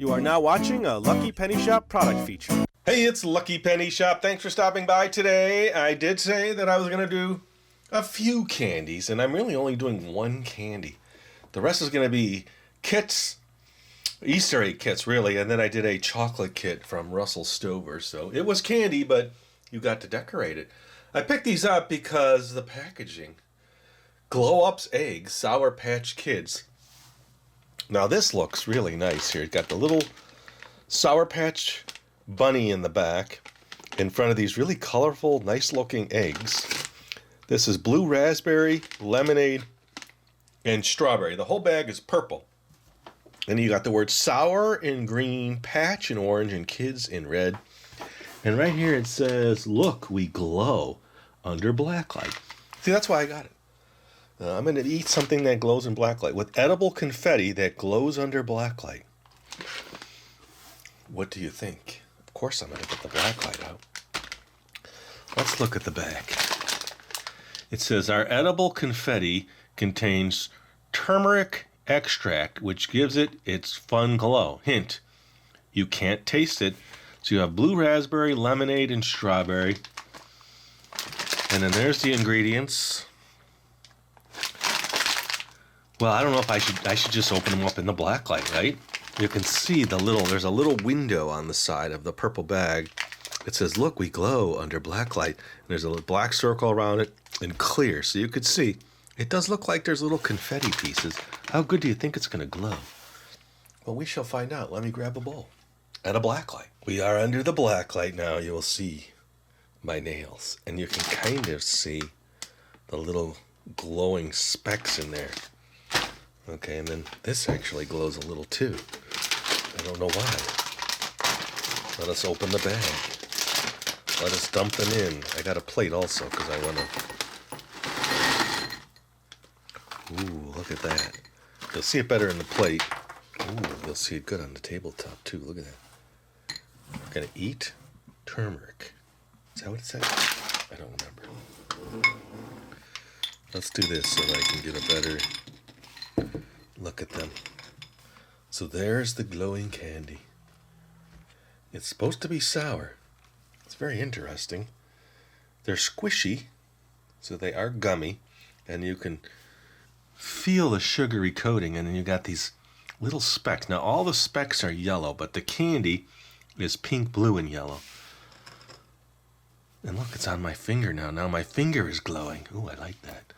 You are now watching a Lucky Penny Shop product feature. Hey, it's Lucky Penny Shop. Thanks for stopping by today. I did say that I was going to do a few candies, and I'm really only doing one candy. The rest is going to be kits, Easter egg kits, really, and then I did a chocolate kit from Russell Stover. So it was candy, but you got to decorate it. I picked these up because the packaging. Glow Ups Eggs, Sour Patch Kids. Now this looks really nice here. It's got the little Sour Patch bunny in the back in front of these really colorful, nice looking eggs. This is blue raspberry, lemonade, and strawberry. The whole bag is purple. And you got the word sour in green, patch in orange, and kids in red. And right here it says, "Look, we glow under blacklight." See, that's why I got it. I'm going to eat something that glows in blacklight with edible confetti that glows under blacklight. What do you think? Of course I'm going to get the blacklight out. Let's look at the back. It says, "Our edible confetti contains turmeric extract, which gives it its fun glow. Hint, you can't taste it." So you have blue raspberry, lemonade, and strawberry. And then there's the ingredients. Well, I don't know if I should just open them up in the blacklight, right? You can see there's a little window on the side of the purple bag. It says, "Look, we glow under blacklight." And there's a little black circle around it and clear. So you could see, it does look like there's little confetti pieces. How good do you think it's going to glow? Well, we shall find out. Let me grab a bowl and a blacklight. We are under the blacklight now. You will see my nails. And you can kind of see the little glowing specks in there. Okay, and then this actually glows a little too. I don't know why. Let us open the bag. Let us dump them in. I got a plate also because I want to... Ooh, look at that. You'll see it better in the plate. Ooh, you'll see it good on the tabletop too. Look at that. I'm going to eat turmeric. Is that what it said? I don't remember. Let's do this so that I can get a better... look at them. So there's the glowing candy. It's supposed to be sour. It's very interesting. They're squishy, so they are gummy, and you can feel the sugary coating, and then you got these little specks. Now all the specks are yellow, but the candy is pink, blue, and yellow. And look, it's on my finger now. Now my finger is glowing. Ooh, I like that.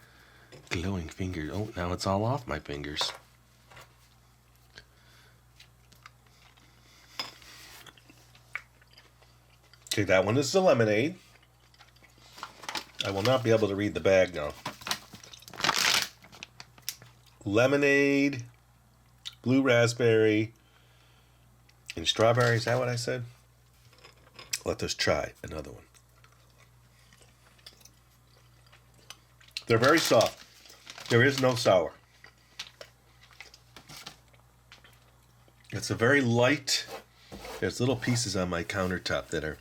Glowing finger. Oh, now it's all off my fingers. Okay, that one is the lemonade. I will not be able to read the bag now. Lemonade, blue raspberry, and strawberry. Is that what I said? Let us try another one. They're very soft. There is no sour. It's a very light. There's little pieces on my countertop that are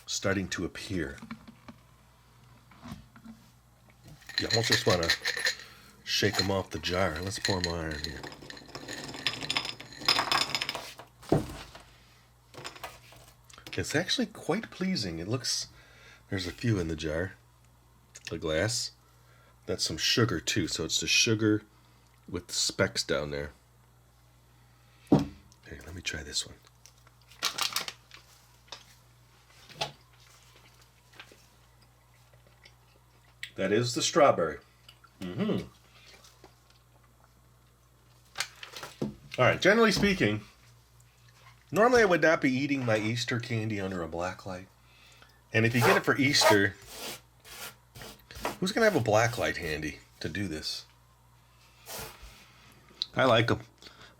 starting to appear. You almost just want to shake them off the jar. Let's pour more in here. It's actually quite pleasing. It looks, there's a few in the jar, the glass. That's some sugar too, so it's the sugar with the specks down there. Okay, let me try this one. That is the strawberry. All right, generally speaking, normally I would not be eating my Easter candy under a blacklight. And if you get it for Easter, who's going to have a blacklight handy to do this? I like them.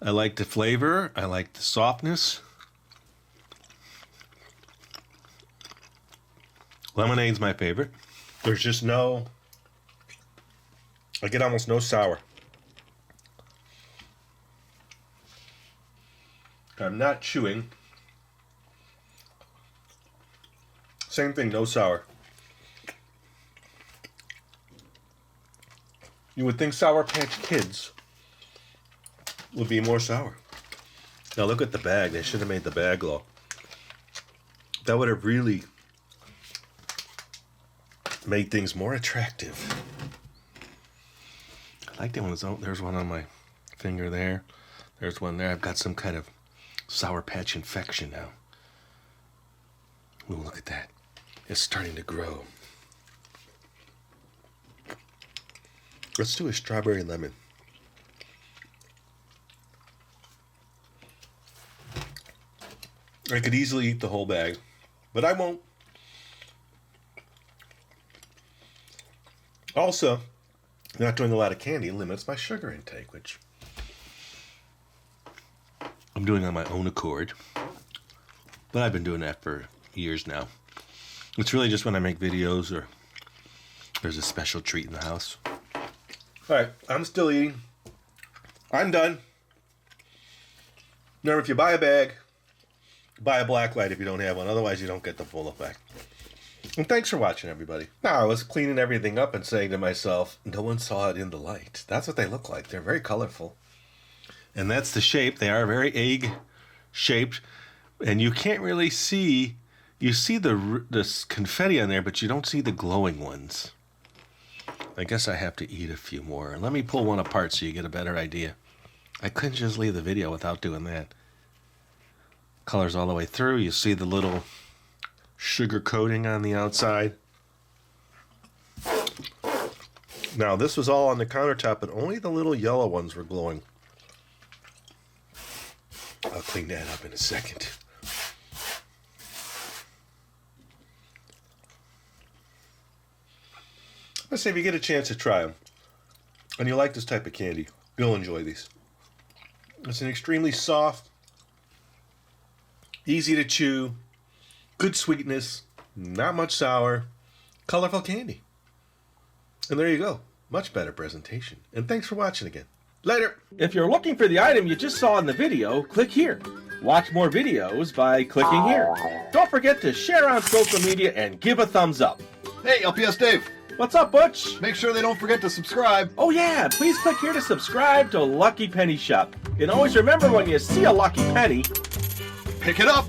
I like the flavor. I like the softness. Lemonade's my favorite. There's just no... I get almost no sour. I'm not chewing. Same thing, no sour. You would think Sour Patch Kids would be more sour. Now look at the bag. They should have made the bag glow. That would have really made things more attractive. I like that one. There's one on my finger there. There's one there. I've got some kind of Sour Patch infection now. Ooh, look at that. It's starting to grow. Let's do a strawberry lemon. I could easily eat the whole bag, but I won't. Also, not doing a lot of candy limits my sugar intake, which I'm doing on my own accord. But I've been doing that for years now. It's really just when I make videos or there's a special treat in the house. Alright, I'm still eating. I'm done. Remember, if you buy a bag, buy a black light if you don't have one. Otherwise, you don't get the full effect. And thanks for watching, everybody. Now, I was cleaning everything up and saying to myself, no one saw it in the light. That's what they look like. They're very colorful. And that's the shape. They are very egg-shaped. And you can't really see... You see the confetti on there, but you don't see the glowing ones. I guess I have to eat a few more. Let me pull one apart so you get a better idea. I couldn't just leave the video without doing that. Colors all the way through. You see the little sugar coating on the outside. Now, this was all on the countertop, but only the little yellow ones were glowing. I'll clean that up in a second. Let's say if you get a chance to try them, and you like this type of candy, you'll enjoy these. It's an extremely soft, easy to chew, good sweetness, not much sour, colorful candy. And there you go. Much better presentation. And thanks for watching again. Later! If you're looking for the item you just saw in the video, click here. Watch more videos by clicking here. Don't forget to share on social media and give a thumbs up. Hey, LPS-Dave. What's up, Butch? Make sure they don't forget to subscribe. Oh yeah, please click here to subscribe to Lucky Penny Shop. And always remember, when you see a lucky penny, Pick it up.